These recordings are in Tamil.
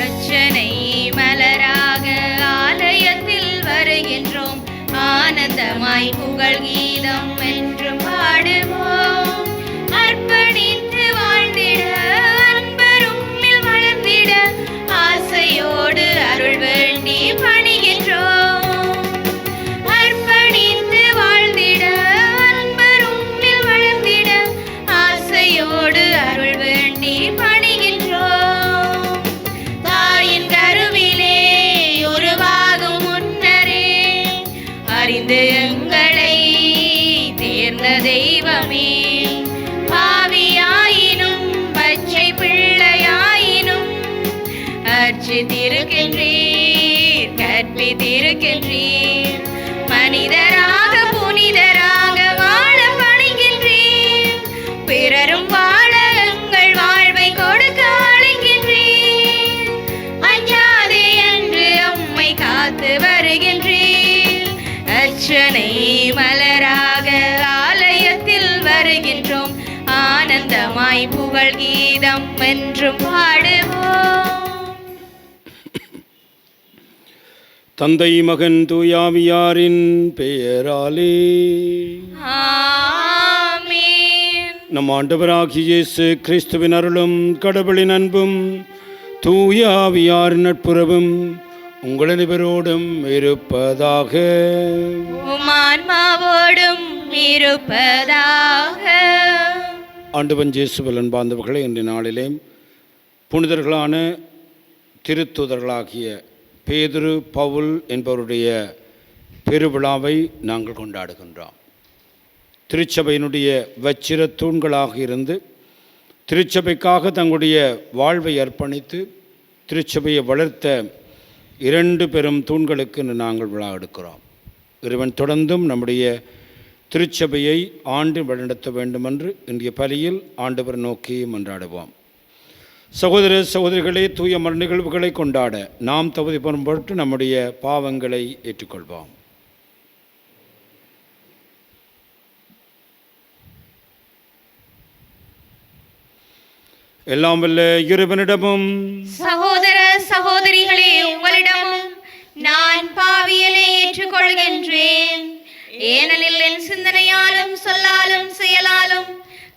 அர்ச்சனை மலராக ஆலயத்தில் வருகின்றோம். ஆனந்தமாய் புகழ் கீதம் என்று பாடுவோம். அர்ப்பணித்து வாழ்ந்திட அன்பரும் வளர்ந்திட ஆசையோடு அருள் வேண்டி பணிகின்றோம். அர்ப்பணித்து வாழ்ந்திட அன்பரும் வளர்ந்திட ஆசையோடு அருள் வேண்டி பணிகின்றோம். தாயின் கருவிலே உருவாகும் முன்னரே அறிந்து எங்களை தேர்ந்த தெய்வமே, பாவியாயினும் பச்சை பிள்ளையாயினும் அர்ச்சித்திருக்கின்றீர், கற்பித்திருக்கின்றீர். மனிதராக புனிதராக வாழ பணிக்கின்றீர். பிறரும் வாழ எங்கள் வாழ்வை கொடுக்க அழைக்கின்றீர். அஞ்சாதே என்று அம்மை காத்து வருகின்றீர். அர்ச்சனை மலராக ஆலயத்தில் வருகின்றோம். ஆனந்தமாய் புகழ் கீதம் என்றும் பாடுவோம். தந்தை மகன் தூயாவியாரின் பெயராலே ஆமென். நம் ஆண்டவராகிய இயேசு கிறிஸ்துவின் அருளும் கடவுளின் அன்பும் தூயாவியாரின் நட்புறவும் உங்கள் அனைவரோடும் இருப்பதாக. உம் ஆன்மாவோடும் இருப்பதாக. ஆண்டவன் இயேசுவில் அன்பார்ந்தவர்களே, இன்றைய நாளிலே புனிதர்களான திருத்தூதர்களாகிய பேதுரு, பவுல் என்பவருடைய பெருவிழாவை நாங்கள் கொண்டாடுகின்றோம். திருச்சபையினுடைய வச்சிர தூண்களாக இருந்து திருச்சபைக்காக தங்களுடைய வாழ்வை அர்ப்பணித்து திருச்சபையை வளர்த்த 2 பெரும் தூண்களுக்கு நாங்கள் விழா எடுக்கிறோம். இறைவன் தொடர்ந்தும் நம்முடைய திருச்சபையை ஆண்டு வழிநடத்த வேண்டுமென்று இன்றைய பலியில் ஆண்டவர் நோக்கி மன்றாடுவோம். சகோதர சகோதரிகளே, தூய மர நிகழ்வுகளை கொண்டாட நாம் தகுதி பெறும் பொருட்டு நம்முடைய பாவங்களை ஏற்றுக்கொள்வோம். எல்லாம் வல்ல இறைவனிடமும் சகோதர சகோதரிகளே, உங்களிடமும் நான் பாவியலை ஏற்றுக்கொள்கின்றேன். ஏனெனில் என் சிந்தனையாலும் சொல்லாலும் செயலாலும்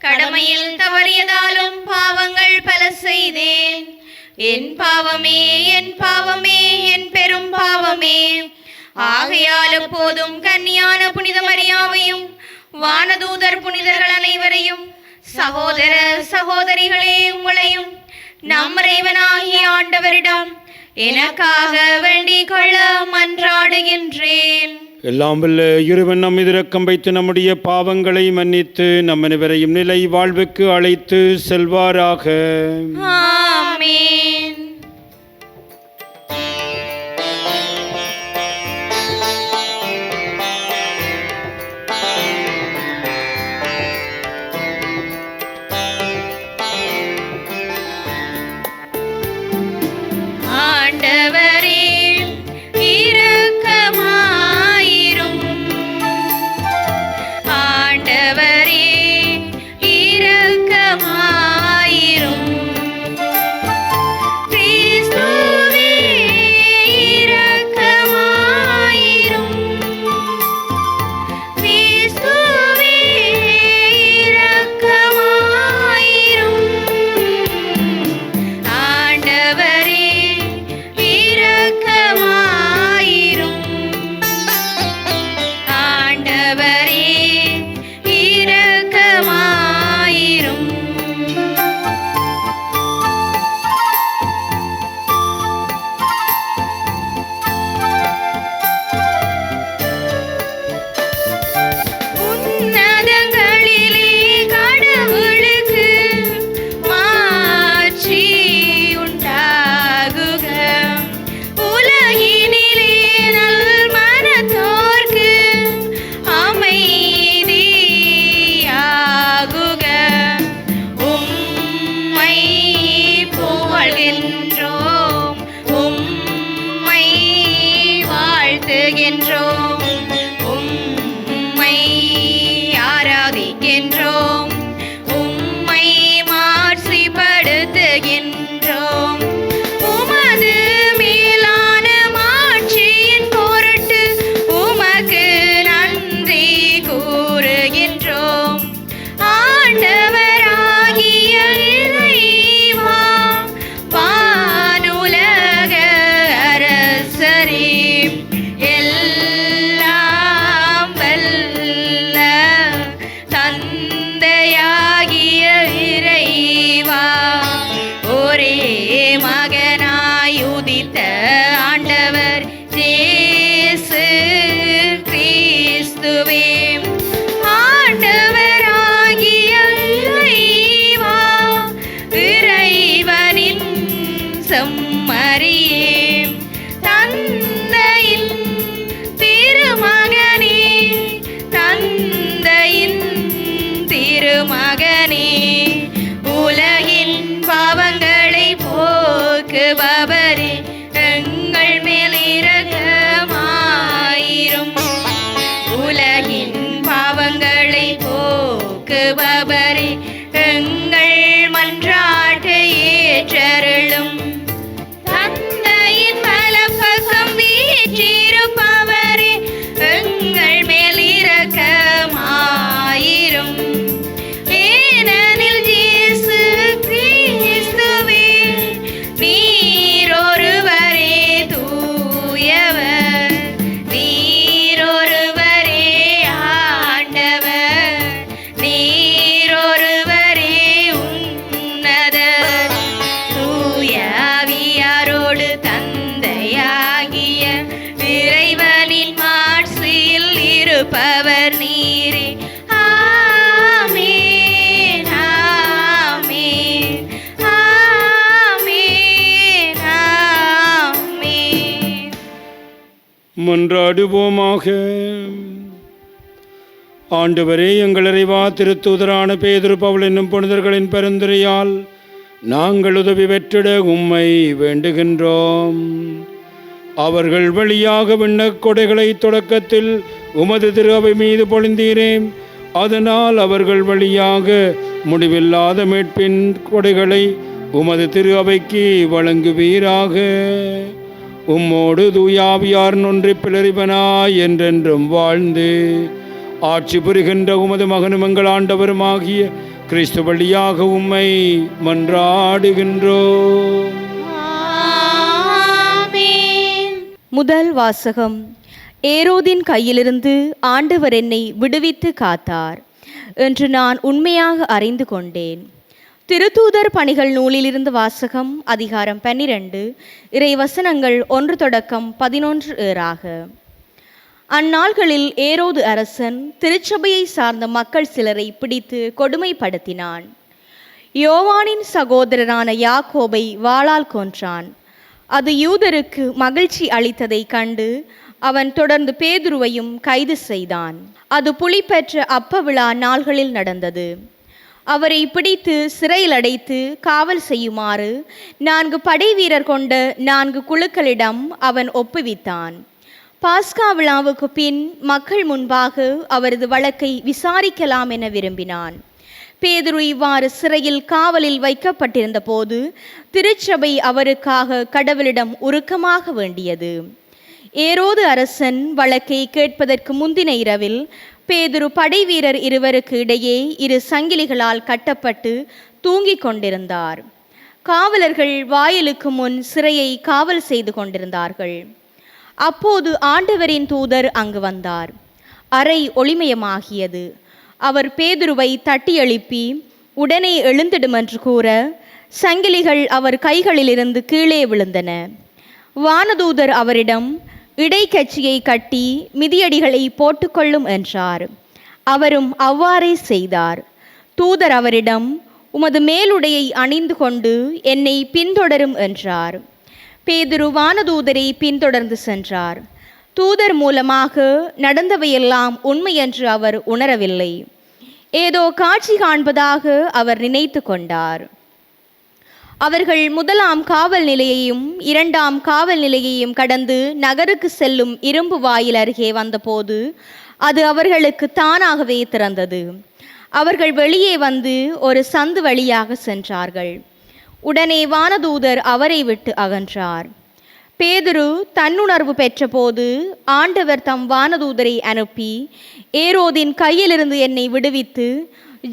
கடமையில் தவறியதாலும் பாவங்கள் பல செய்தேன். என் பாவமே, என் பாவமே, என் பெரும் பாவமே. ஆகையால் எப்போதும் கன்னியான புனித மரியாவையும் வானதூதர் புனிதர்கள் அனைவரையும் சகோதர சகோதரிகளே உங்களையும் நம் இறைவனாகிய ஆண்டவரிடம் எனக்காக வேண்டிக் கொள்ள மன்றாடுகின்றேன். எல்லாம் வல்ல இறைவன் நம் மீது இரக்கம் வைத்து நம்முடைய பாவங்களை மன்னித்து நம் அனைவரையும் நிலை வாழ்வுக்கு அழைத்து செல்வாராக. ஆமென். ஆண்டவரே இரக்கமாயிரும். ஆண்டவரே இரக்கமாயிரும். மரியே தந்தையின் திருமகனே தந்தையின் திருமகனே உலகின் பாவங்களை போக்குபவரே எங்கள் மேல் இரக்கமாயிரும் உலகின் பாவங்களை போக்குபவரே எங்கள் மன்றாட்டை ஏற்றருளும் தந்தையின் வலப்பக்கம் வீற்றிருப்பவரே எங்கள் மேல் இரக்கமாயிரும் ஏனெனில் இயேசு கிறிஸ்துவே நீர் ஒருவரே தூயவர் நீர் ஒருவரே ஆண்டவர் நீர் ஒருவரே உன்னதர் தூய ஆவியாரோடு தந்தையாகிய இறைவனின் மாட்சியில் இருப்பவர் நீரே ஆமென் ஆமென் ஆமென் ஆமென். மன்றாடுவோமாக. ஆண்டவரே, எங்கள் இறைவா, திருத்தூதரான பேதுரு பவுல் என்னும் புனிதர்களின் பரிந்துரையால் நாங்கள் உதவி பெற்றிட உம்மை வேண்டுகின்றோம். அவர்கள் வழியாக விண்ணக் கொடைகளை தொடக்கத்தில் உமது திரு அவை மீது பொழிந்தீரே. அதனால் அவர்கள் வழியாக முடிவில்லாத மீட்பின் கொடைகளை உமது திரு அவைக்கு வழங்குவீராக. உம்மோடு தூயாவியார் ஒன்றி பிளறிவனாய் என்றென்றும் வாழ்ந்து ஆட்சி புரிகின்ற உமது மகனும் எங்கள் ஆண்டவருமாகிய கிறிஸ்து வழியாக உம்மை மன்றாடுகின்றோம். ஆமென். முதல் வாசகம். ஏரோதின் கையிலிருந்து ஆண்டவர் என்னை விடுவித்து காத்தார் என்று நான் உண்மையாக அறிந்து கொண்டேன். திருத்தூதர் பணிகள் நூலிலிருந்து வாசகம். அதிகாரம் 12 இறை வசனங்கள் 1 தொடக்கம் 11 ஏறாக. அந்நாள்களில் ஏரோது அரசன் திருச்சபையை சார்ந்த மக்கள் சிலரை பிடித்து கொடுமைப்படுத்தினான். யோவானின் சகோதரரான யாக்கோபை வாளால் கொன்றான். அது யூதருக்கு மகிழ்ச்சி அளித்ததை கண்டு அவன் தொடர்ந்து பேதுருவையும் கைது செய்தான். அது புளிப்பெற்ற அப்ப விழா நாள்களில் நடந்தது. அவரை பிடித்து சிறையில் அடைத்து காவல் செய்யுமாறு 4 படை வீரர் கொண்ட 4 குழுக்களிடம் அவன் ஒப்புவித்தான். பாஸ்கா விழாவுக்கு பின் மக்கள் முன்பாக அவரது வழக்கை விசாரிக்கலாம் என விரும்பினான். பேதுரு இவ்வாறு சிறையில் காவலில் வைக்கப்பட்டிருந்த போது திருச்சபை அவருக்காக கடவுளிடம் உருக்கமாக வேண்டியது. ஏரோது அரசன் வழக்கை கேட்பதற்கு முந்தின இரவில் பேதுரு படை வீரர் இருவருக்கு இடையே 2 சங்கிலிகளால் கட்டப்பட்டு தூங்கிக் கொண்டிருந்தார். காவலர்கள் வாயிலுக்கு முன் சிறையை காவல் செய்து கொண்டிருந்தார்கள். அப்போது ஆண்டவரின் தூதர் அங்கு வந்தார். அறை ஒளிமயமாகியது. அவர் பேதுருவை தட்டி எழுப்பி உடனே எழுந்திடுமென்று கூற சங்கிலிகள் அவர் கைகளிலிருந்து கீழே விழுந்தன. வானதூதர் அவரிடம் இடைக்கச்சியை கட்டி மிதியடிகளை போட்டுக்கொள்ளும் என்றார். அவரும் அவ்வாறே செய்தார். தூதர் அவரிடம் உமது மேலுடையை அணிந்து கொண்டு என்னை பின்தொடரும் என்றார். பேதுரு வானதூதரை பின்தொடர்ந்து சென்றார். தூதர் மூலமாக நடந்தவையெல்லாம் உண்மையென்று அவர் உணரவில்லை. ஏதோ காட்சி காண்பதாக அவர் நினைத்து கொண்டார். அவர்கள் 1ஆம் காவல் நிலையையும் 2ஆம் காவல் நிலையையும் கடந்து நகருக்கு செல்லும் இரும்பு வாயில் அருகே வந்தபோது அது அவர்களுக்கு தானாகவே திறந்தது. அவர்கள் வெளியே வந்து ஒரு சந்து வழியாக சென்றார்கள். உடனே வானதூதர் அவரை விட்டு அகன்றார். பேதுரு தன்னுணர்வு பெற்றபோது ஆண்டவர் தம் வானதூதரை அனுப்பி ஏரோதின் கையிலிருந்து என்னை விடுவித்து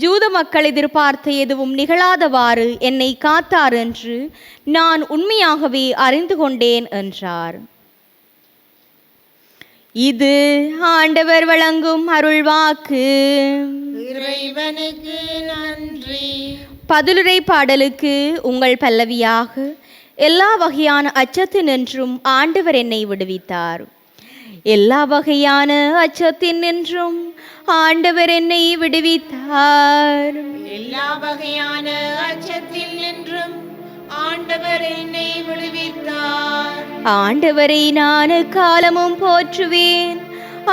ஜூத மக்கள் எதிர்பார்த்த எதுவும் நிகழாதவாறு என்னை காத்தார் என்று நான் உண்மையாகவே அறிந்து கொண்டேன் என்றார். இது ஆண்டவர் வழங்கும் அருள்வாக்கு. இறைவனுக்கு நன்றி. பதிலுரை பாடலுக்கு உங்கள் பல்லவியாக எல்லா வகையான அச்சத்தினின்றும் ஆண்டவர் என்னை விடுவித்தார். எல்லா வகையான அச்சத்தினின்றும் ஆண்டவர் என்னை விடுவித்தார். எல்லா வகையான அச்சத்தில் நின்றும் ஆண்டவர் என்னை விடுவித்தார். ஆண்டவரை நான் காலமும் போற்றுவேன்,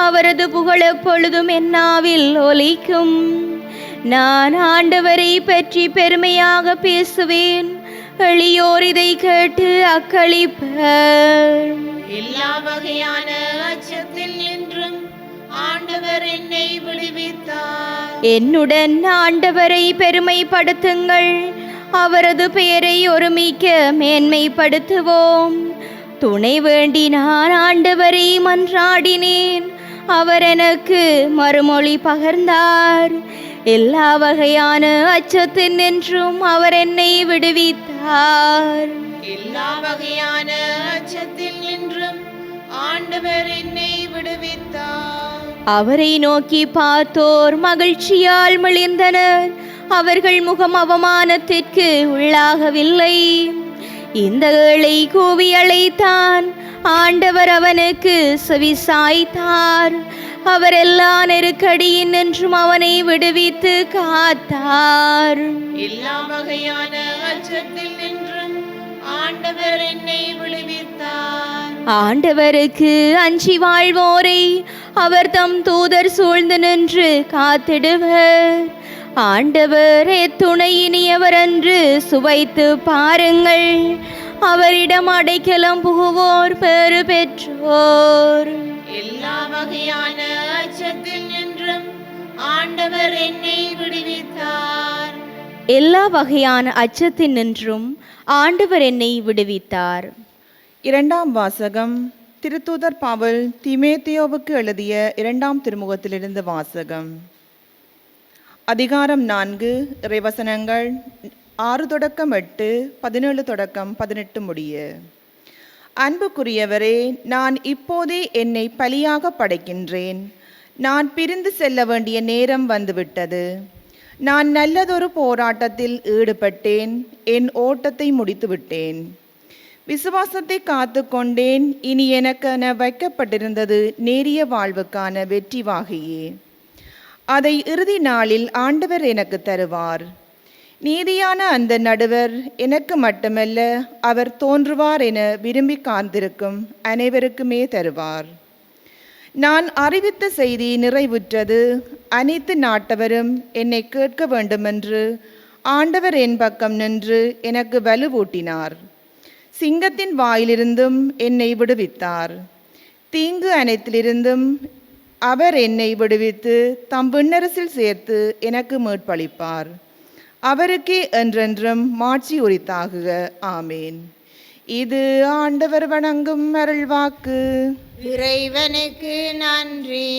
அவரது புகழ் எப்பொழுதும் என் நாவில் ஒலிக்கும். நான் ஆண்டவரை பற்றி பெருமையாக பேசுவேன், எளியோர் இதை கேட்டு அக்களிப்பர். எல்லா வகையான அச்சத்தில் நின்றும் ஆண்டவர் என்னை விடுவித்தார். என்னுடன் ஆண்டவரை பெருமைப்படுத்துங்கள், அவரது பெயரை ஒருமிக்க மேன்மைப்படுத்துவோம். துணை வேண்டி நான் ஆண்டவரை மன்றாடினேன், அவர் எனக்கு மறுமொழி பகர்ந்தார். எல்லா வகையான அச்சத்தில் நின்றும் அவர் என்னை விடுவித்தார். எல்லா வகையான அச்சத்தில் நின்றும் ஆண்டவர் என்னை விடுவித்தார். அவரை நோக்கி பார்த்தோர் மகிழ்ச்சியால் மிளிர்ந்தனர், அவர்கள் முகம் அவமானத்திற்கு உள்ளாகவில்லை. இந்த ஏழை கூவி அழைத்தான், ஆண்டவர் அவனுக்கு செவிசாய்த்தார். அவர் எல்லா நெருக்கடியின் நின்றும் அவனை விடுவித்து காத்தார். எல்லா வகையான அச்சத்தில் நின்றும் ஆண்டவர் என்னை விடுவித்தார். ஆண்டவருக்கு அஞ்சி வாழ்வோரை அவர் தம் தூதர் சூழ்ந்து நின்று காத்திடுவர். ஆண்டவர் துணை இனியவர் என்று சுவைத்து பாருங்கள், அவரிடம் அடைக்கலம் புகுவோர் பெறு பெற்றோர். எல்லா வகையான அச்சத்தில் நின்றும் ஆண்டவர் என்னை விடுவித்தார். எல்லா வகையான அச்சத்தில் நின்றும் ஆண்டவர் என்னை விடுவித்தார். இரண்டாம் வாசகம். திருத்தூதர் பவுல் தீமோத்தேயுவுக்கு எழுதிய இரண்டாம் திருமுகத்திலிருந்து வாசகம். அதிகாரம் 4, இறைவசனங்கள் 6 தொடக்கம் 8, 17 தொடக்கம் 18 முடிய. அன்புக்குரியவரே, நான் இப்போதே என்னை பலியாக படைக்கின்றேன். நான் பிரிந்து செல்ல வேண்டிய நேரம் வந்துவிட்டது. நான் நல்லதொரு போராட்டத்தில் ஈடுபட்டேன், என் ஓட்டத்தை முடித்து விட்டேன், விசுவாசத்தை காத்து கொண்டேன். இனி எனக்கென வைக்கப்பட்டிருந்தது நேரிய வாழ்வுக்கான வெற்றி வாகையே. அதை இறுதி நாளில் ஆண்டவர் எனக்கு தருவார். நீதியான அந்த நடுவர் எனக்கு மட்டுமல்ல, அவர் தோன்றுவார் என விரும்பி காத்திருக்கும் அனைவருக்குமே தருவார். நான் அறிவித்த செய்தி நிறைவுற்றது. அனைத்து நாட்டவரும் என்னை கேட்க வேண்டுமென்று ஆண்டவர் என் பக்கம் நின்று எனக்கு வலுவூட்டினார். சிங்கத்தின் வாயிலிருந்தும் என்னை விடுவித்தார். தீங்கு அனைத்திலிருந்தும் அவர் என்னை விடுவித்து தம் விண்ணரசில் சேர்த்து எனக்கு மீட்பளிப்பார். அவருக்கே என்றென்றும் மாட்சி உரித்தாகுக. ஆமேன். இது ஆண்டவர் வணங்கும் அருள்வாக்கு. இறைவனுக்கு நன்றி.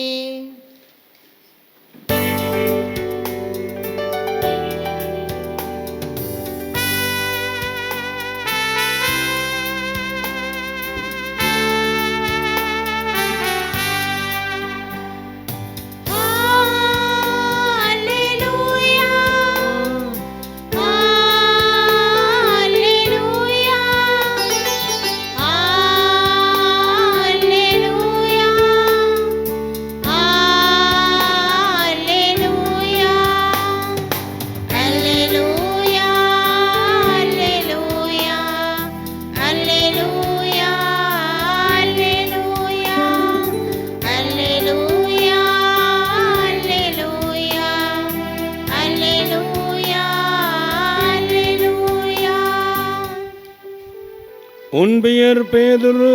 உன் பெயர் பேதுரு,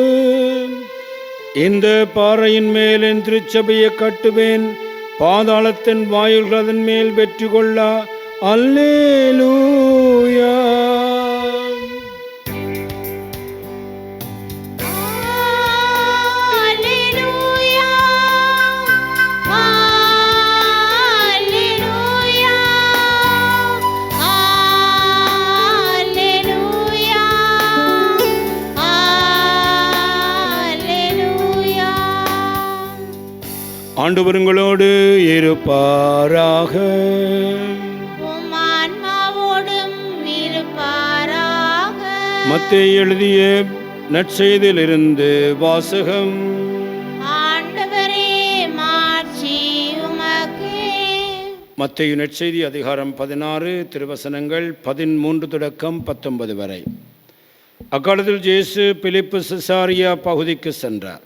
இந்த பாறையின் மேல் என் திருச்சபையை கட்டுவேன், பாதாளத்தின் வாயில்கள் அதன் மேல் வெற்றி கொள்ள. அல்லேலூயா. ஆண்டவருங்களோடு இருப்பாராக. உம் ஆன்மாவோடும் இருப்பாராக. மத்தேயு எழுதிய நற்செய்தியிலிருந்து வாசகம். ஆண்டவரே, மாட்சி உமக்கே. மத்தேயு நற்செய்தி அதிகாரம் 16 திருவசனங்கள் 13 தொடக்கம் 19 வரை. அக்காலத்தில் இயேசு பிலிப்பு செசாரியா பகுதிக்கு சென்றார்.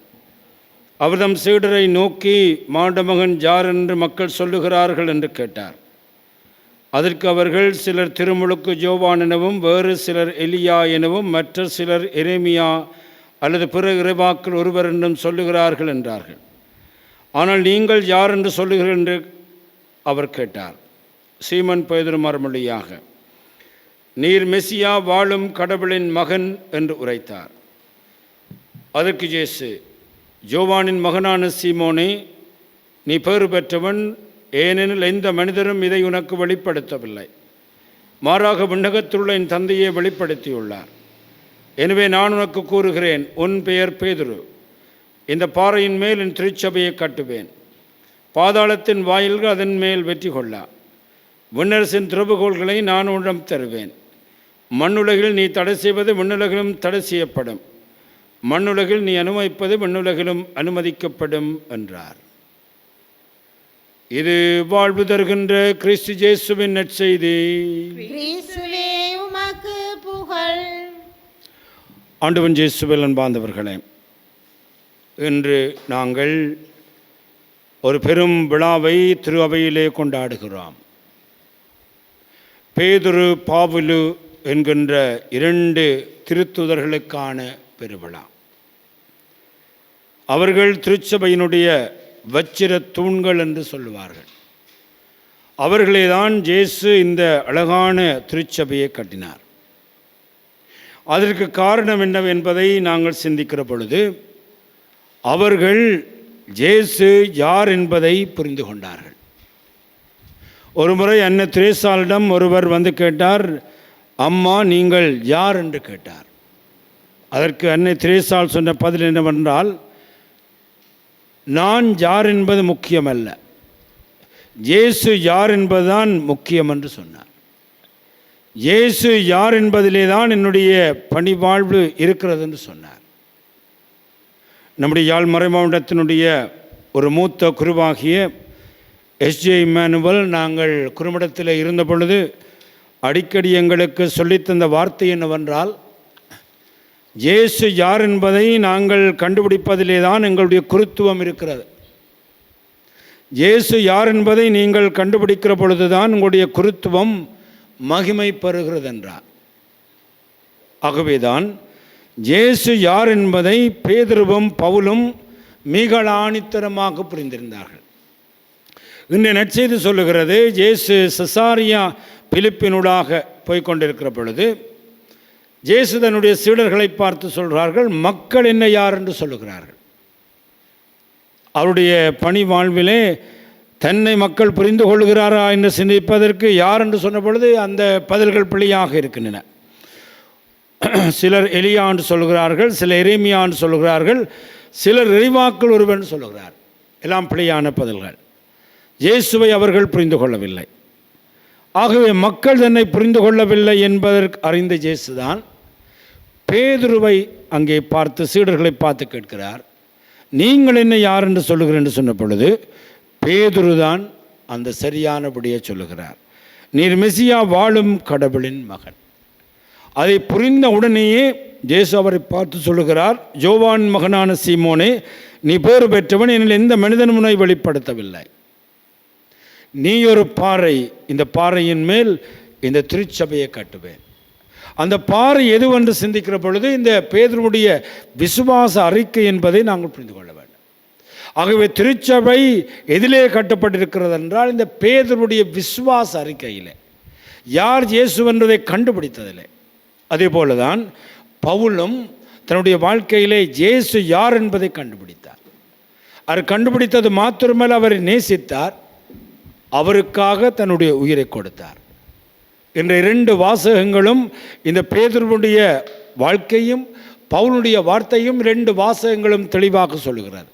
அவர் தம் சீடரை நோக்கி, மாண்டமகன் யார் என்று மக்கள் சொல்லுகிறார்கள் என்று கேட்டார். அதற்கு அவர்கள், சிலர் திருமுழுக்கு யோவான் எனவும், வேறு சிலர் எலியா எனவும், மற்ற சிலர் எரேமியா அல்லது பிற இறைவாக்கள் ஒருவர் என்றும் சொல்லுகிறார்கள் என்றார்கள். ஆனால் நீங்கள் யார் என்று சொல்லுகிறீர்கள் என்று அவர் கேட்டார். சீமன் பேதுரு மறுமொழியாக, நீர் மெசியா, வாழும் கடவுளின் மகன் என்று உரைத்தார். அதற்கு இயேசு, யோவானின் மகனான சீமோனே, நீ பேறு பெற்றவன், ஏனெனில் எந்த மனிதரும் இதை உனக்கு வெளிப்படுத்தவில்லை, மாறாக விண்ணகத்துள்ள என் தந்தையை வெளிப்படுத்தியுள்ளார். எனவே நான் உனக்கு கூறுகிறேன், உன் பெயர் பேதுரு. இந்த பாறையின் மேல் என் திருச்சபையை கட்டுவேன். பாதாளத்தின் வாயில்கள் அதன் மேல் வெற்றி கொள்ளா. விண்ணரசின் திறவுகோள்களை நான் உன்னிடம் தருவேன். மண்ணுலகில் நீ தடை செய்வது விண்ணுலகிலும் தடை செய்யப்படும், மண்ணுலகில் நீ அனுமதிப்பது விண்ணுலகிலும் அனுமதிக்கப்படும் என்றார். இது வாழ்வு தருகின்ற கிறிஸ்து இயேசுவின் நற்செய்தி. கிறிஸ்துவே உமக்கு புகழ். ஆண்டவன் இயேசுவில் அன்பார்ந்தவர்களே, இன்று நாங்கள் ஒரு பெரும் விழாவை திரு அவையிலே கொண்டாடுகிறோம். பேதுரு, பாவுலு என்கின்ற 2 திருத்துதர்களுக்கான பெருவிழா. அவர்கள் திருச்சபையினுடைய வச்சிர தூண்கள் என்று சொல்லுவார்கள். அவர்களே தான் இயேசு இந்த அழகான திருச்சபையை கட்டினார். அதற்கு காரணம் என்னவென்பதை நாங்கள் சிந்திக்கிற பொழுது, அவர்கள் இயேசு யார் என்பதை புரிந்து கொண்டார்கள். ஒரு முறை அன்னை திரேசாளிடம் ஒருவர் வந்து கேட்டார், அம்மா நீங்கள் யார் என்று கேட்டார். அதற்கு அன்னை திரேசாள் சொன்ன பதில் என்னவென்றால், நான் யார் என்பது முக்கியமல்ல, இயேசு யார் என்பதுதான் முக்கியம் என்று சொன்னார். இயேசு யார் என்பதிலே தான் என்னுடைய பணிவாழ்வு இருக்கிறது என்று சொன்னார். நம்முடைய யாழ் மறைமாவட்டத்தினுடைய ஒரு மூத்த குருவாகிய எஸ்ஜே இம்மானுவல், நாங்கள் குறுமடத்தில் இருந்த பொழுது அடிக்கடி எங்களுக்கு சொல்லித்தந்த வார்த்தை என்னவென்றால், இயேசு யார் என்பதை நாங்கள் கண்டுபிடிப்பதிலே தான் எங்களுடைய குருத்துவம் இருக்கிறது. இயேசு யார் என்பதை நீங்கள் கண்டுபிடிக்கிற பொழுதுதான் உங்களுடைய குருத்துவம் மகிமை பெறுகிறது என்றார். ஆகவேதான் இயேசு யார் என்பதை பேதுருவும் பவுலும் மிக ஆணித்தரமாக புரிந்திருந்தார்கள். இன்றைய நற்செய்தி சொல்லுகிறது, இயேசு செசாரியா பிலிப்பினூடாக போய்கொண்டிருக்கிற பொழுது இயேசு தன்னுடைய சீடர்களை பார்த்து சொல்கிறார்கள், மக்கள் என்ன யார் என்று சொல்லுகிறார்கள். அவருடைய பணி வாழ்விலே தன்னை மக்கள் புரிந்து கொள்கிறாரா என்று சிந்திப்பதற்கு யார் என்று சொன்ன பொழுது அந்த பதில்கள் பிழையாக இருக்கின்றன. சிலர் எலியா என்று சொல்கிறார்கள், சிலர் எரேமியா என்று சொல்கிறார்கள், சிலர் இறைவாக்கள் ஒருவன் சொல்லுகிறார். எல்லாம் பிழையான பதில்கள். இயேசுவை அவர்கள் புரிந்து கொள்ளவில்லை. ஆகவே மக்கள் தன்னை புரிந்து கொள்ளவில்லை என்பதற்கு அறிந்த இயேசுதான் பேதுருவை அங்கே பார்த்து, சீடர்களை பார்த்து கேட்கிறார், நீங்கள் என்ன யார் என்று சொல்லுகிறேன் என்று சொன்ன பொழுது பேதுருதான் அந்த சரியானபடியே சொல்லுகிறார், நீர் மெசியா, வாழும் கடவுளின் மகன். அதை புரிந்த உடனேயே இயேசு அவரை பார்த்து சொல்லுகிறார், யோவான் மகனான சீமோனே, நீ பேறு பெற்றவன், எனில் எந்த மனிதனும் உன்னை வெளிப்படுத்தவில்லை. நீ ஒரு பாறை, இந்த பாறையின் மேல் இந்த திருச்சபையை கட்டுவேன். அந்த பாறை எதுவென்று சிந்திக்கிற பொழுது இந்த பேதுருவுடைய விசுவாச அறிக்கை என்பதை நாங்கள் புரிந்து கொள்ள வேண்டும். ஆகவே திருச்சபை எதிலே கட்டப்பட்டிருக்கிறது என்றால் இந்த பேதுருவுடைய விசுவாச அறிக்கையிலே, யார் இயேசுவென்றதை கண்டுபிடித்ததில்லை. அதே போல தான் பவுலும் தன்னுடைய வாழ்க்கையிலே இயேசு யார் என்பதை கண்டுபிடித்தார். அவர் கண்டுபிடித்தது மாத்திரமல்ல, அவரை நேசித்தார், அவருக்காக தன்னுடைய உயிரை கொடுத்தார். என்ற 2 வாசகங்களும் இந்த பேதுருவுடைய வாழ்க்கையும் பவுலுடைய வார்த்தையும் 2 வாசகங்களும் தெளிவாக சொல்லுகிறது.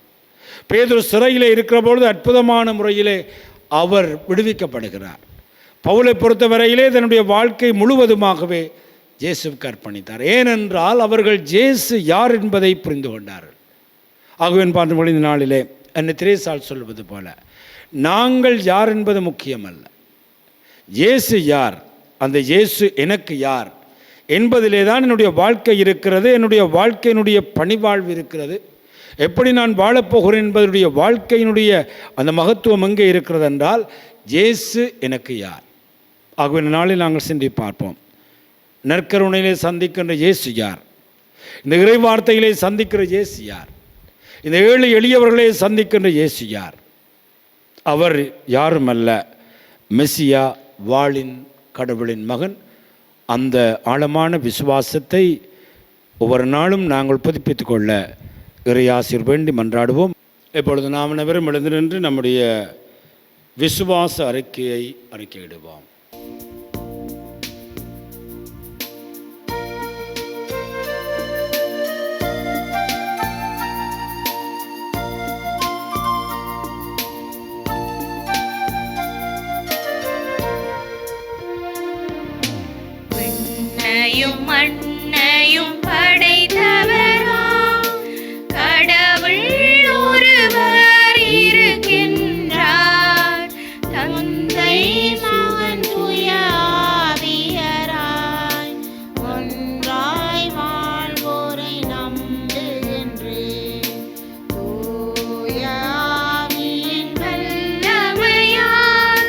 பேதுரு சிறையிலே இருக்கிற பொழுது அற்புதமான முறையிலே அவர் விடுவிக்கப்படுகிறார். பவுலை பொறுத்தவரையிலே தன்னுடைய வாழ்க்கை முழுவதுமாகவே இயேசுவுக்கு அர்ப்பணித்தார். ஏனென்றால் அவர்கள் இயேசு யார் என்பதை புரிந்து கொண்டார்கள். ஆகவே பார்த்து இந்த நாளிலே அன்னை திரேசாள் சொல்வது போல, நாங்கள் யார் என்பது முக்கியமல்ல, இயேசு யார், அந்த இயேசு எனக்கு யார் என்பதிலே தான் என்னுடைய வாழ்க்கை இருக்கிறது, என்னுடைய வாழ்க்கையினுடைய பணிவாழ்வு இருக்கிறது. எப்படி நான் வாழப்போகிறேன் என்பதனுடைய வாழ்க்கையினுடைய அந்த மகத்துவம் எங்கே இருக்கிறது என்றால், இயேசு எனக்கு யார். ஆகவே இந்த நாளில் நாங்கள் சிந்தி பார்ப்போம். நற்கருணையிலே சந்திக்கின்ற இயேசு யார், இந்த இறை வார்த்தையிலே சந்திக்கிற இயேசு யார், இந்த ஏழு எளியவர்களே சந்திக்கின்ற இயேசு யார்? அவர் யாருமல்ல, மெசியா, வாளின் கடவுளின் மகன். அந்த ஆழமான விசுவாசத்தை ஒவ்வொரு நாளும் நாங்கள் புதுப்பித்துக் கொள்ள இறையாசிர் வேண்டி மன்றாடுவோம். இப்பொழுது நாம் அனைவரும் எழுந்து நின்று நம்முடைய விசுவாச அறிக்கையை அறிக்கையிடுவோம். மண்ணையும் படைத்தவராம் கடவுள் ஒருவர் இருக்கின்றார், தந்தை மகன் தூய ஆவியராய் ஒன்றாய் வாழ்வோரை நம்புகின்றேன். தூய ஆவியின் வல்லமையால்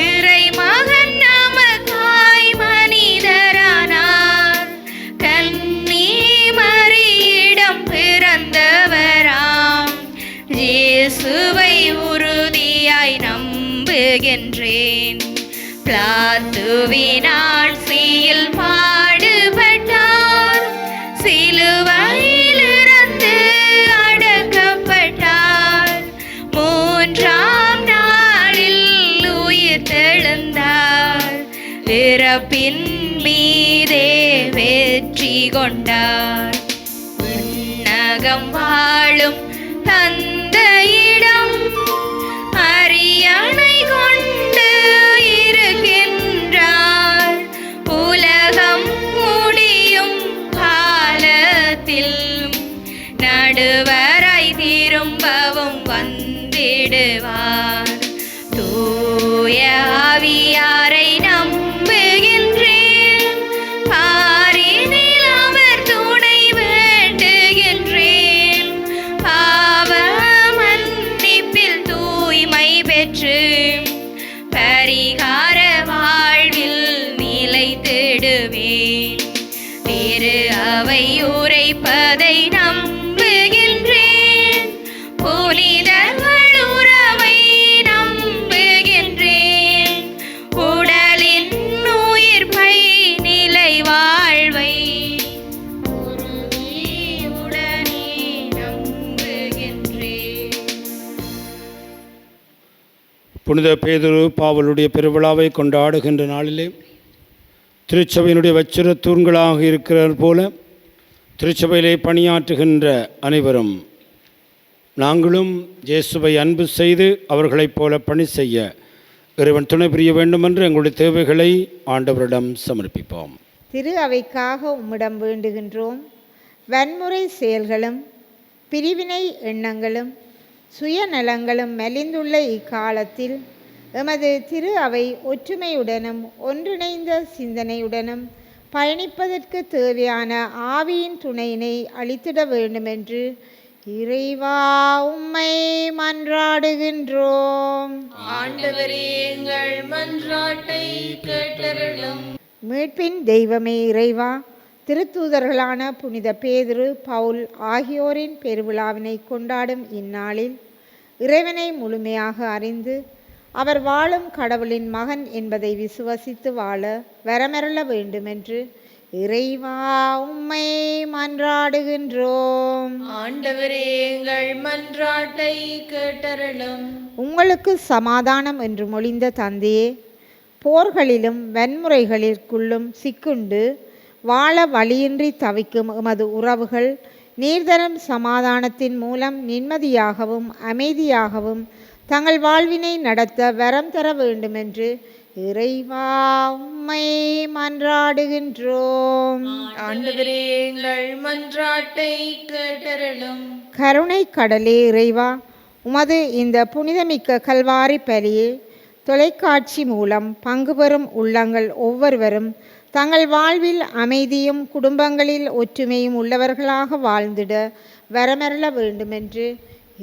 இறை மகன் நமக்காய் மனிதரானார், கன்னி மரியிடம் பிறந்தவராம் இயேசுவை உறுதியாய் நம்புகின்றேன். பிலாத்துவின் ஆட்சியில் பாடுபட்டார், சிலுவையில் இறந்து அடக்கப்பட்டார், மூன்றாம் நாளில் உயிர் தெழுந்தார், இறப்பின் மீதே வெற்றி கொண்டார். விண்ணகம் வாழும் தந்தையிடம் அரியணை கொண்டு இருக்கின்றார், உலகம் முடியும் காலத்தில் நடுவராய் திரும்பவும் வந்திடுவார். தூய ஆவியாரை நம்புகின்றேன், பாரினில் அவர் துணை வேண்டுகின்றேன், பாவ மன்னிப்பில் தூய்மை பெற்று பரிகார வாழ்வில் நிலைத்திடுவேன். திரு அவை உரைப்பதை நம்புகின்றேன், புனிதர்கள் உறவை நம்புகின்றேன், உடலின் உயிர்ப்பை நிலை வாழ்வை உறுதியுடனே நம்புகின்றேன். புனித பேதுரு பாவலுடைய பெருவிழாவை கொண்டாடுகின்ற நாளிலே திருச்சபையினுடைய வச்சிர தூண்களாக இருக்கிறார் போல திருச்சபையிலே பணியாற்றுகின்ற அனைவரும் நாங்களும் இயேசுவை அன்பு செய்து அவர்களைப் போல பணி செய்ய இறைவன் துணை புரிய வேண்டுமென்று எங்களுடைய தேவைகளை ஆண்டவரிடம் சமர்ப்பிப்போம். திரு அவைக்காக உம்மிடம் வேண்டுகின்றோம். வன்முறை செயல்களும் பிரிவினை எண்ணங்களும் சுயநலங்களும் மெலிந்துள்ள இக்காலத்தில் எமது திரு அவை ஒற்றுமையுடனும் ஒன்றிணைந்த சிந்தனையுடனும் பயணிப்பதற்கு தேவையான ஆவியின் துணையினை அளித்திட வேண்டுமென்று இறைவா உம்மை மன்றாடுகின்றோம். ஆண்டவரே, எங்கள் மன்றாட்டை கேட்டருளும். மீட்பின் தெய்வமே இறைவா, திருத்தூதர்களான புனித பேதுரு, பவுல் ஆகியோரின் பெருவிழாவினை கொண்டாடும் இந்நாளில் இறைவனை முழுமையாக அறிந்து அவர் வாழும் கடவுளின் மகன் என்பதை விசுவசித்து வாழ வரமருள வேண்டுமென்று இறைவா உம்மை மன்றாடுகின்றோம். ஆண்டவரே, எங்கள் மன்றாட்டை கேட்டருளும். உங்களுக்கு சமாதானம் என்று மொழிந்த தந்தையே, போர்களிலும் வன்முறைகளிற்குள்ளும் சிக்குண்டு வாழ வழியின்றி தவிக்கும் எமது உறவுகள் நீர்தரும் சமாதானத்தின் மூலம் நிம்மதியாகவும் அமைதியாகவும் தங்கள் வாழ்வினை நடத்த வரம் தர வேண்டுமென்று இறைவா உம்மை மன்றாடுகின்றோம். ஆண்டவரே, எங்கள் மன்றாட்டை கேட்டருளும். கருணை கடலே இறைவா, உமது இந்த புனிதமிக்க கல்வாரி பலியில் தொலைக்காட்சி மூலம் பங்கு பெறும் உள்ளங்கள் ஒவ்வொருவரும் தங்கள் வாழ்வில் அமைதியும் குடும்பங்களில் ஒற்றுமையும் உள்ளவர்களாக வாழ்ந்திட வரமருள வேண்டுமென்று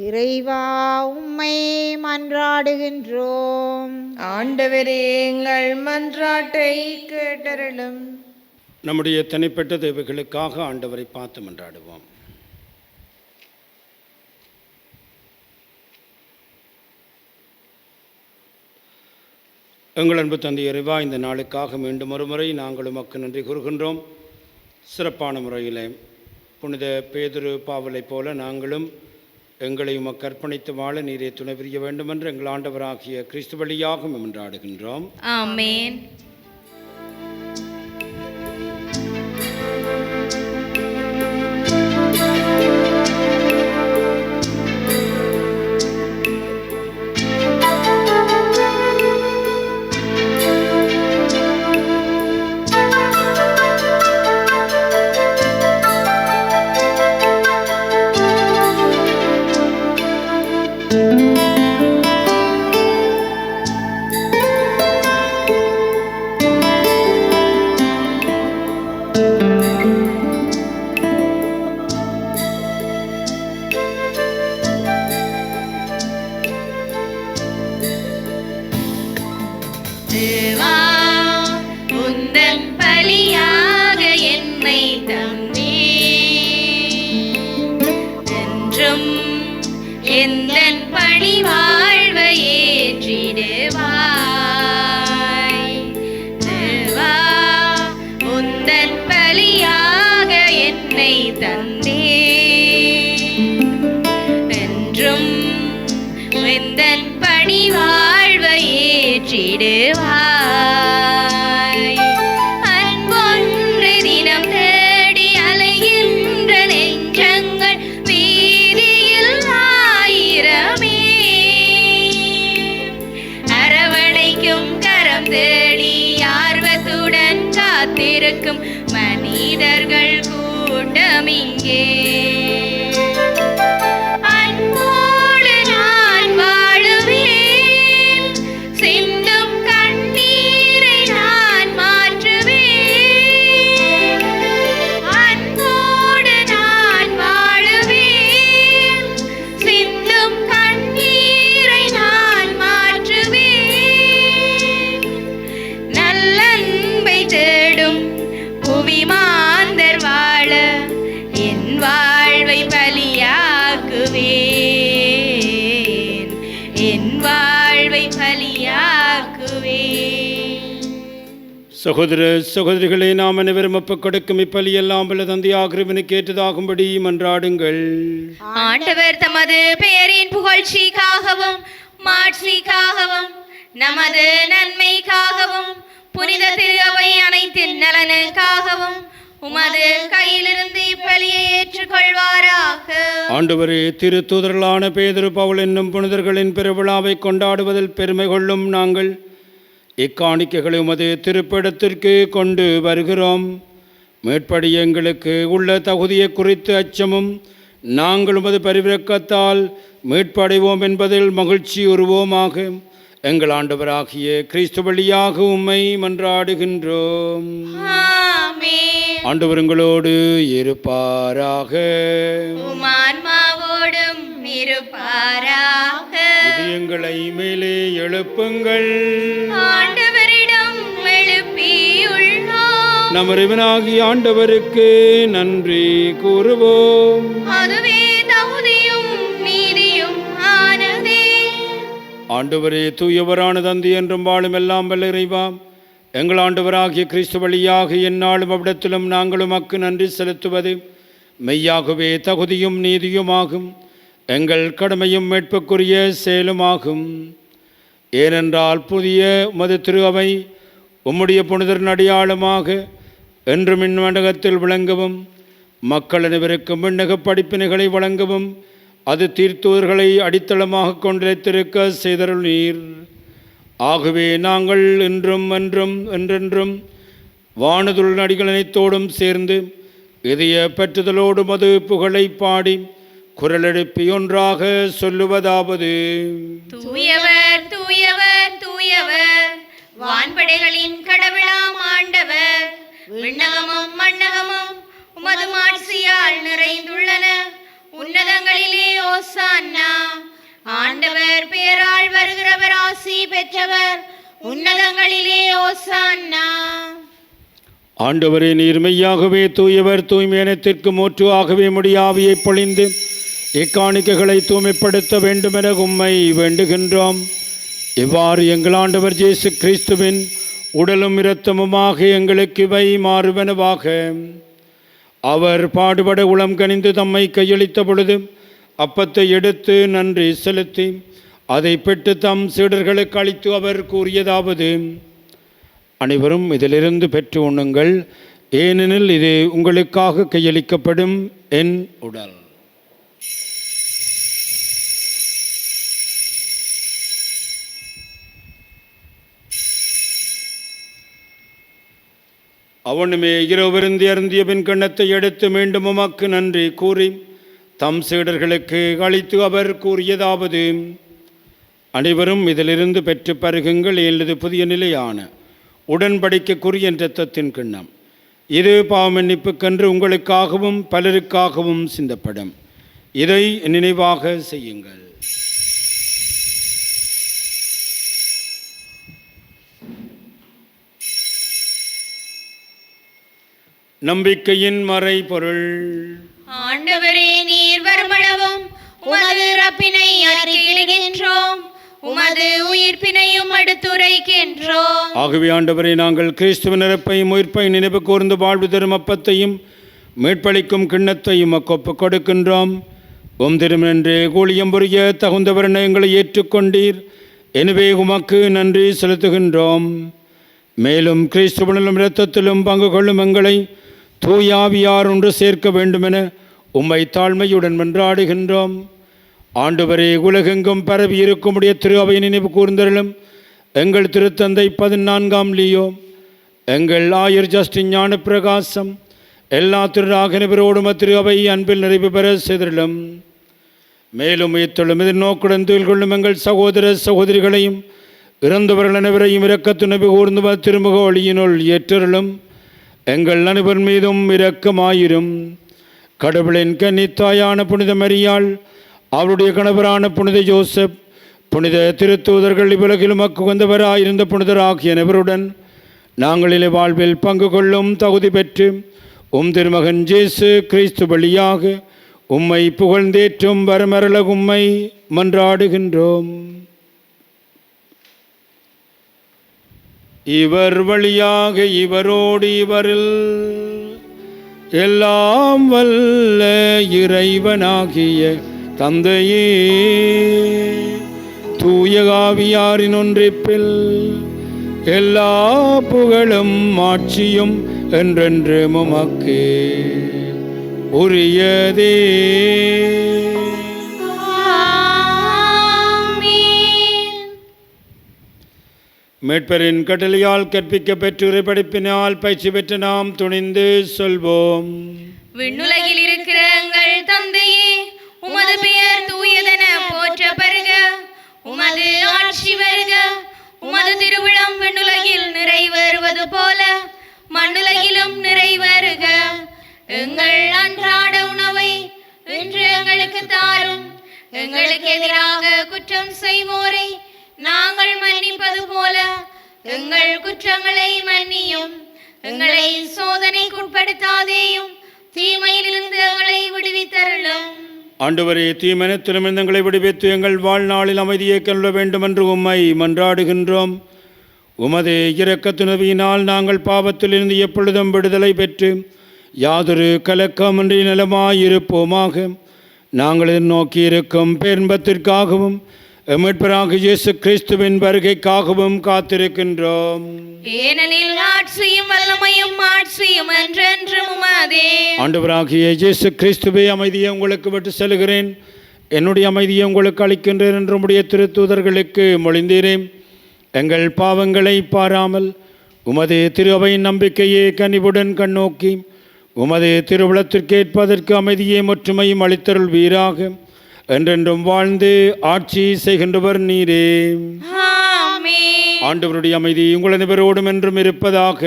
இறைவா உம்மை மன்றாடுகின்றோம். ஆண்டவரே எங்கள் மன்றாட்டை கேட்டருளும். நம்முடைய தனிப்பட்ட தேவைகளுக்காக ஆண்டவரை பார்த்து மன்றாடுவோம். எங்கள் அன்பு தந்தை இறைவா, இந்த நாளுக்காக மீண்டும் ஒருமுறை நாங்கள் உமக்கு நன்றி கூறுகின்றோம். சிறப்பான முறையில் புனித பேதுரு பாவலைப் போல நாங்களும் எங்களை உமக்கு அர்ப்பணித்து வாழ நீரே துணை புரிய வேண்டுமென்று எங்கள் ஆண்டவராகிய கிறிஸ்து வழியாக மன்றாடுகின்றோம். ஆமென். தேவா உந்தன் பலியாக என்னை தந்தீர். என்றும் எந்தன் பணி வாழ்வை ஏற்றிடுவாய். தேவா உந்தன் பலியாக என்னை தந்தீர். என்றும் எந்தன் பணி வாழ்வை ஏற்றிடுவாய். அன்பொன்று தினம் தேடி அலைகின்ற நெஞ்சங்கள் வீதியில் ஆயிரமே. அரவணைக்கும் கரம் தேடி ஆர்வத்துடன் காத்திருக்கும் மனிதர்கள் கூட்டம் இங்கே. அன்போடு நான் வாழுவேன், சிந்தும் கண்ணீரை நான் மாற்றுவேன். அன்போடு நான் வாழுவேன், சிந்தும் கண்ணீரை நான் மாற்றுவேன். நல்லன்பை தேடும் புவி மாந்தர் வாழ என் வாழ்வை பலியாக்குவேன். என் வாழ்வை பலியாக்குவேன். சகோதர சகோதரிகளே, நாம் அனைவரும் ஒப்புக் கொடுக்கும் இப்பலியெல்லாம் வல்ல தந்தையாகிறவனுக்கு ஏற்றதாகும்படி மன்றாடுங்கள். ஆண்டவர் தமது பெயரின் புகழ்ச்சிக்காகவும் மாட்சிக்காகவும் நமது நன்மைக்காகவும் புனித திரு அவை அனைத்தின் நலனுக்காகவும் உமது கையிலிருந்து இப்பலியை ஏற்றுக்கொள்வாராக. ஆண்டவரே, திரு தூதர்களான பேதுரு பவுல் என்னும் புனிதர்களின் பெருவிழாவை கொண்டாடுவதில் பெருமை கொள்ளும் நாங்கள் இக்காணிக்கைகளை உமது திருப்பிடத்திற்கு கொண்டு வருகிறோம். மேற்படி எங்களுக்கு உள்ள தகுதியை குறித்து அச்சமும் நாங்கள் உமது பரிவிரக்கத்தால் மீட்படைவோம் என்பதில் மகிழ்ச்சி உருவோமாக. எங்கள் ஆண்டவராகிய கிறிஸ்து வழியாக உம்மை மன்றாடுகின்றோம். ஆமென். ஆண்டவர் உங்களோடு இருப்பாராக. உம் ஆன்மாவோடும் இருப்பாராக. இதயங்களை மேலே எழுப்புங்கள். ஆண்டவரிடம் எழுப்பியுள்ளோம். நம் இறைவனாகிய ஆண்டவருக்கு நன்றி கூறுவோம். அதுவே தகுதியும் நீதியும் ஆனதே. ஆண்டவரே, தூயவரான தந்தை என்றும் வாழும் எல்லாம் வல்ல இறைவா, எங்கள் ஆண்டவராகிய கிறிஸ்து வழியாக எந்நாளும் அவ்விடத்திலும் நாங்களும் உமக்கு நன்றி செலுத்துவது மெய்யாகவே தகுதியும் நீதியுமாகும். எங்கள் கடமையும் மீட்புக்குரிய செயலுமாகும். ஏனென்றால் புதிய உமது திரு அவை உம்முடைய புனிதரின் அடையாளமாக என்றும் இன்மண்டகத்தில் விளங்கவும், மக்கள் அனைவருக்கும் விண்ணக படிப்பினைகளை வழங்கவும், அது தீர்த்தூர்களை அடித்தளமாக கொண்டிருக்க செய்தருள் நீர். ஆகவே நாங்கள் இன்றும் என்றும் என்றென்றும் வானதுள் அடிகள் அனைத்தோடும் சேர்ந்து இதய பற்றுதலோடு மது புகழை பாடி குரலெழுப்பி ஒன்றாக சொல்லுவதாவது: தூயவர் தூயவர் தூயவர், வான்படைகளின் கடவுளாம் ஆண்டவர். விண்ணகமும் மண்ணகமும் உமது மாட்சியால் நிறைந்துள்ளன. உன்னதங்களிலே ஓசான்னா. ஆண்டவர் பெயரால் வருகிறவர் ஆசி பெற்றவர். உன்னதங்களிலே ஓசான்னா. ஆண்டவரே, நீர் மெய்யாகவே தூயவர். தூய்மையனத்திற்கு மூற்றுவாகவே முடியாவியை பொழிந்து இக்காணிக்கைகளை தூய்மைப்படுத்த வேண்டுமென உம்மை வேண்டுகின்றோம். இவ்வாறு எங்கள் ஆண்டவர் இயேசு கிறிஸ்துவின் உடலும் இரத்தமுமாக எங்களுக்கு இவை மாறுவனவாக. அவர் பாடுபட உளம் கனிந்து தம்மை கையளித்த பொழுது அப்பத்தை எடுத்து நன்றி செலுத்தி அதை பெற்று தம் சீடர்களுக்கு அளித்து அவர் கூறியதாவது: அனைவரும் இதிலிருந்து பெற்று உண்ணுங்கள், ஏனெனில் இது உங்களுக்காக கையளிக்கப்படும் என் உடல். அவனுமே இரவிருந்தி அருந்திய பின் கிண்ணத்தை எடுத்து மீண்டும் உமக்கு நன்றி கூறி தம் சீடர்களுக்கு அளித்து அவர் கூறியதாவது: அனைவரும் இதிலிருந்து பெற்று பருகுங்கள், ஏனது புதிய நிலையான உடன்படிக்கைக்குரிய இரத்தத்தின் கிண்ணம். இது பாவமன்னிப்புக்கென்று உங்களுக்காகவும் பலருக்காகவும் சிந்தப்படும். இதை நினைவாக செய்யுங்கள். நம்பிக்கையின் மறைபொருள். ஆண்டவரே, நீர் வருமளவும் உமது இறப்பினை அறிக்கையிடுகின்றோம், உமது உயிர்ப்பினையும் எடுத்துரைக்கின்றோம். ஆகவே ஆண்டவரே, நாங்கள் கிறிஸ்துவின் இறப்பையும் உயிர்ப்பையும் நினைவு கூர்ந்து வாழ்வு தரும் அப்பத்தையும் மீட்பளிக்கும் கிண்ணத்தையும் ஒப்புக் கொடுக்கின்றோம். உம் திருமணன்றே ஊழியம் புரிய தகுந்தவர் எங்களை ஏற்றுக்கொண்டீர். எனவே உமக்கு நன்றி செலுத்துகின்றோம். மேலும் கிறிஸ்துவனிலும் இரத்தத்திலும் பங்கு கொள்ளும் எங்களை தூயாவியார் ஒன்று சேர்க்க வேண்டுமென உம்மை தாழ்மையுடன் மன்றாடுகின்றோம். ஆண்டவரே, உலகெங்கும் பரவி இருக்கும்படிய திரு அவை நினைவு கூர்ந்தருளும் எங்கள் திருத்தந்தை 14ஆம் லியோ, எங்கள் ஆயர் ஜஸ்டின் ஞான பிரகாசம், எல்லா திருராகனவரோடும் திரு அவை அன்பில் நிறைவு பெற செய்தருளும். மேலும் இத்தொழும் எதிர்நோக்குடன் துயில் கொள்ளும் எங்கள் சகோதர சகோதரிகளையும் இறந்தவர்கள் அனைவரையும் இரக்கத்துணவு கூர்ந்து திருமுக ஒளியினுள் ஏற்றருளும். எங்கள் அனைவர் மீதும் இரக்கமாயிரும். கடவுளின் கன்னித்தாயான புனித மரியாள், அவருடைய கணவரான புனித ஜோசப், புனித திருத்தூதர்கள், இவ்வுலகிலும் உகந்தவராயிருந்த புனிதராகிய அனைவருடன் நாங்களிலே வாழ்வில் பங்கு கொள்ளும் தகுதி பெற்று உம் திருமகன் இயேசு கிறிஸ்து வழியாக உம்மை புகழ்ந்தேற்றும் வரமரள உம்மை மன்றாடுகின்றோம். இவர் வழியாக இவரோடு இவரில் எல்லாம் வல்ல இறைவனாகிய தந்தையே, தூய ஆவியாரின் ஒன்றிப்பில் எல்லா புகழும் ஆட்சியும் என்றென்று உமக்கு உரியதே. மீட்பரின் கட்டளையால் கற்பிக்க பெற்று இறைபடிப்பினால் பயிற்சி பெற்று நாம் துணிந்து சொல்வோம்: விண்ணுலகில் இருக்கிற எங்கள் தந்தையே, உமது பெயர் தூயதென போற்ற பெறுக. உமது ஆட்சி வருக. உமது திருவிழம் விண்ணுலகில் நிறைவேறுவது போல மண்ணுலகிலும் நிறைவேறுக. எங்கள் அன்றாட உணவை இன்று எங்களுக்கு தாரும். எங்களுக்கு எதிராக குற்றம் செய்வோரை நாங்கள் மன்னிப்பது போல எங்கள் குற்றங்களை மன்னியும். எங்களை சோதனைக்குட்படுத்தாதேயும், தீமையிலிருந்து எங்களை விடுவித்தருளும். ஆண்டவரே, தீமனத்திலிருந்து எங்களை விடுவித்து எங்கள் வாழ்நாளில் அமைதியை கருள வேண்டும் என்று உம்மை மன்றாடுகின்றோம். உமது இரக்கத்துணவியினால் நாங்கள் பாவத்திலிருந்து எப்பொழுதும் விடுதலை பெற்று யாதொரு கலக்கமின்றி நலமாயிருப்போமாக. நாங்கள் நோக்கி இருக்கும் பேரின்பத்திற்காகவும் மீட்பராகிய இயேசு கிறிஸ்துவின் வருகைக்காகவும் காத்திருக்கின்றோம். ஏனெனில் ஆட்சியும் வல்லமையும் மாட்சியும் என்றென்றும் உமதே. ஆண்டவராகிய இயேசு கிறிஸ்துவே, அமைதியை உங்களுக்கு விட்டு செல்கிறேன், என்னுடைய அமைதியை உங்களுக்கு அளிக்கின்றேன் என்று உம்முடைய திருத்தூதர்களுக்கு மொழிந்தீரேன். எங்கள் பாவங்களை பாராமல் உமது திரு அவையின் நம்பிக்கையை கனிவுடன் கண்ணோக்கி உமது திருவுளத்திற்கேற்பதற்கு அமைதியை ஒற்றுமையும் அளித்தருள் வீராக என்றென்றும் வாழ்ந்து ஆட்சி செய்கின்றவர் நீரே. ஆமென். ஆண்டவருடைய அமைதி உங்கள் அனைவரோடும் என்றும் இருப்பதாக.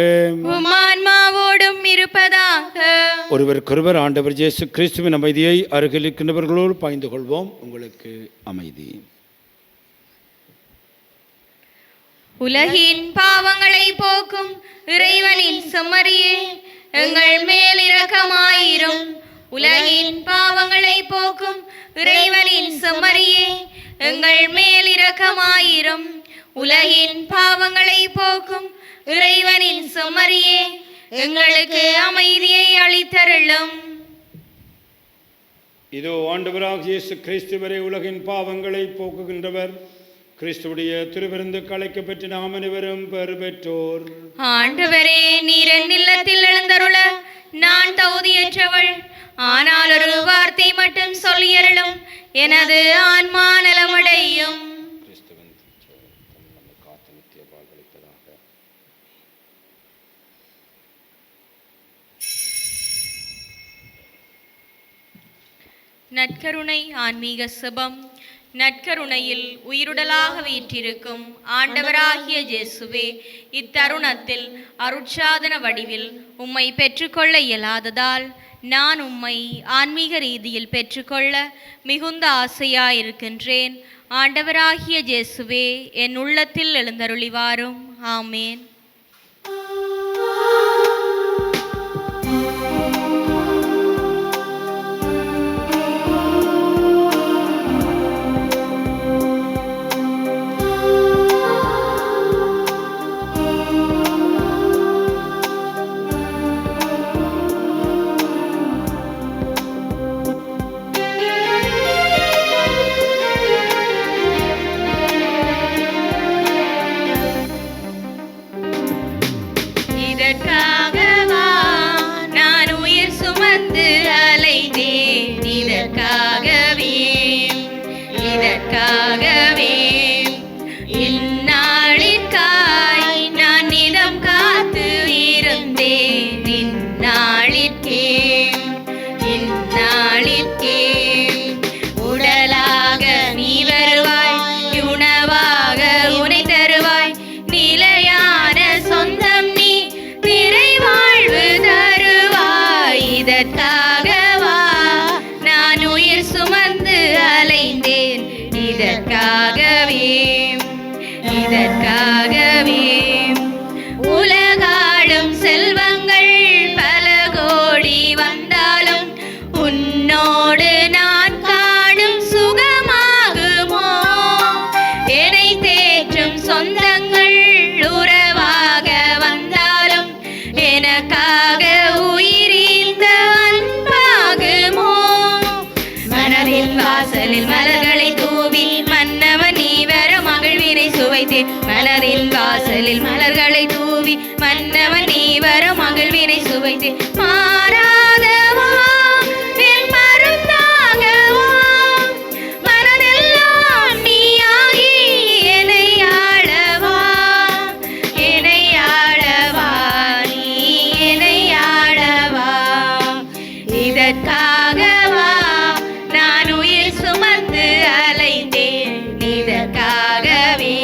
உம் ஆன்மாவோடும் இருப்பதாக. ஒருவருக்கொருவர் ஆண்டவர் இயேசு கிறிஸ்துவின் அமைதியை அருகில் இருக்கின்றவர்களோடு பகிர்ந்து கொள்வோம். உங்களுக்கு அமைதி. உலகின் பாவங்களை போக்கும் இறைவனின் செம்மறியே, எங்கள் மேல் இரக்கமாயிரும். உலகின் பாவங்களை போக்கும் இறைவனின் செம்மறியே, எங்கள் மேல் இரக்கமாயிரும். உலகின் பாவங்களை போக்கும் இறைவனின் செம்மறியே, எங்களுக்கு அமைதியை அளித்தருளும். இதோ ஆண்டவராகிய இயேசு கிறிஸ்துவரை உலகின் பாவங்களை போக்குகின்றவர். கிறிஸ்துவுடைய திருவிருந்து கலைக்க பெற்று நாம் அனைவரும் பெறு பெற்றோர். ஆண்டவரே, நீர் என் இல்லத்தில் எழுந்தருள நான் தகுதியற்றவள். ஆனால் ஒரு வார்த்தை மட்டும் சொல்லியருளும், எனது ஆன்மா நலமடையும். நற்கருணை ஆன்மீக செபம். நற்கருணையில் உயிருடலாக வீற்றிருக்கும் ஆண்டவராகிய இயேசுவே, இத்தருணத்தில் அருட்சாதன வடிவில் உம்மை பெற்றுக்கொள்ள இயலாததால் நான் உம்மை ஆன்மீக ரீதியில் பெற்றுக்கொள்ள மிகுந்த ஆசையாயிருக்கின்றேன். ஆண்டவராகிய இயேசுவே, என் உள்ளத்தில் எழுந்தருளிவாரும். ஆமேன். இதற்காகவா நான் உயிர் சுமந்து அலைந்தேன். இதற்காகவே இந்நாளிற்காய் நான் நிதம் காத்து இருந்தேன். இந்நாளிற்கே உடலாக நீ வருவாய், உணவாக உனை தருவாய். நிலையான சொந்தம் நீ, நிறை வாழ்வு தருவாய். இதற்காகவா நான் உயிர் சுமந்து அலைந்தேன். இதற்காகவே உலகாளும் செல்வங்கள் பல கோடி வந்தாலும் உன்னோடு நான் காணும் சுகமாகுமோ? என்னை தேற்றும் சொந்தங்கள் உறவாக வந்தாலும் எனக்காக உயிரிந்த அன்பாகுமோ? மனதின் வாசலில் மலர்களை தூவி மன்னவன் நீ வர மகிழ்வினை சுவைத்தேன். மலரின் வாசலில் மலர்களை தூவி மன்னவன் நீ வர மகிழ்வினை சுவைத்தேன். மாறாதவா என் மருந்தாகவா, மனதெல்லாம் நீயாகி என்னை ஆளவா, என்னை ஆளவா, நீ என்னை ஆளவா. இதற்காகவா நான் உயிர் சுமந்து அலைந்தேன். இதற்காகவே.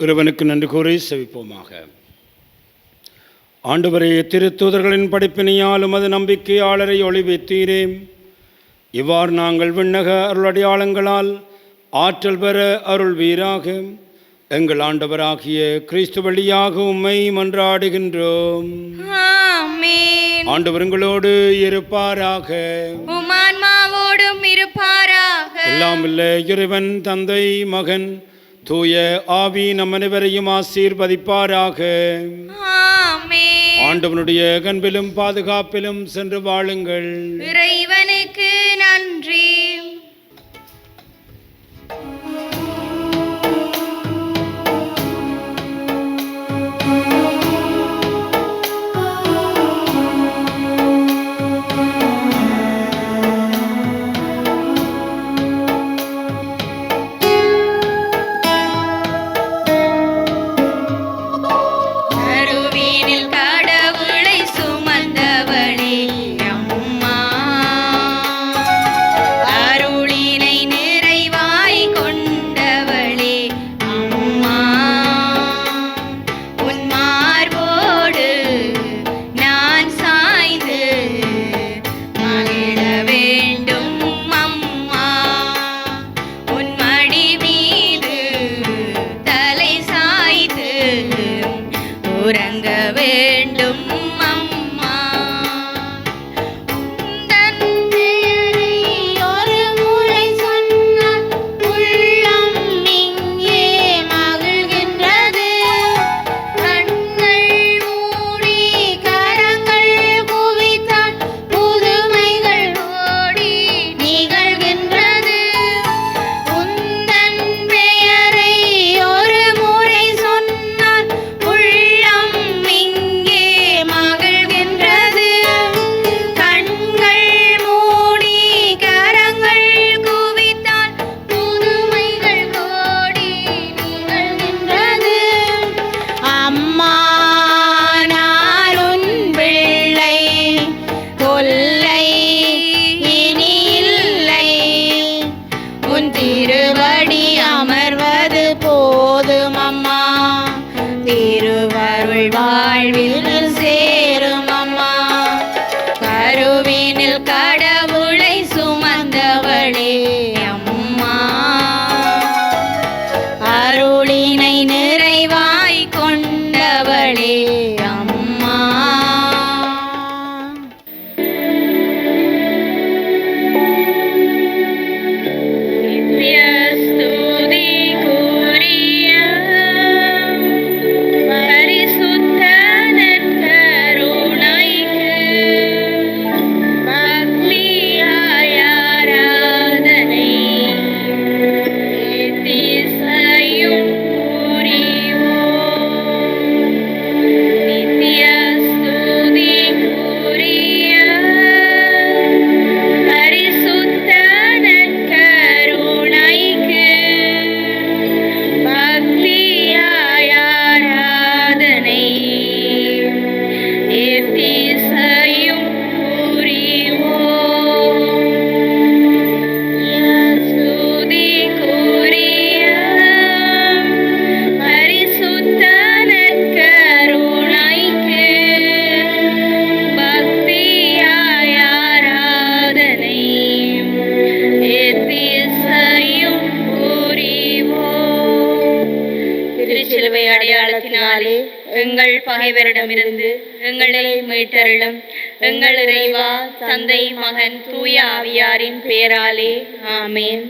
இறைவனுக்கு நன்றி கூறி செவிப்போமாக. ஆண்டவரே, திருத்தூதர்களின் படிப்பினையாலும் அது நம்பிக்கையாளரை ஒளிவைத்தீரே. இவ்வாறு நாங்கள் விண்ணக அருளடையாளங்களால் ஆற்றல் பெற அருள் வீராக எங்கள் ஆண்டவராகிய கிறிஸ்து வழியாக உம்மை மன்றாடுகின்றோம். ஆமென். ஆண்டவர் உங்களோடு இருப்பாராக. உம் ஆன்மாவோடும் இருப்பாராக. எல்லாம் இல்ல இறைவன் தந்தை மகன் தூய ஆவி நம் அனைவரையும் ஆசீர்வதிப்பாராக. ஆமென். ஆண்டவனுடைய கண்பிலும் பாதுகாப்பிலும் சென்று வாழுங்கள். இறைவனுக்கு நன்றி. கடவுளை சுமந்தவளே அம்மா, அருளினை நிறைவாய் கொண்டவளே அம்மா. நித்ய ஸ்துதிக்குரிய பரிசுத்த நற்கருணைக்கு பக்தியாய் ஆராதனை எத்திசையும் புரிவோம். நித்ய ஸ்துதிக்குரிய பரிசுத்த நற்கருணைக்கு பக்தியாய் ஆராதனை எத்திசையும் புரிவோம். ஸ்துதிக்குரிய பரிசுத்த நற்கருணைக்கு பக்தியாய் ஆராதனை எத்திசையும் புரிவோம். திருச்சிலுவை அடையாளத்தினாலே எங்கள் பகைவரிடமிருந்து எங்களை மீட்டருளும். எங்கள் இறைவா, தந்தை, மகன், தூய ஆவியாரின் பெயராலே ஆமென்.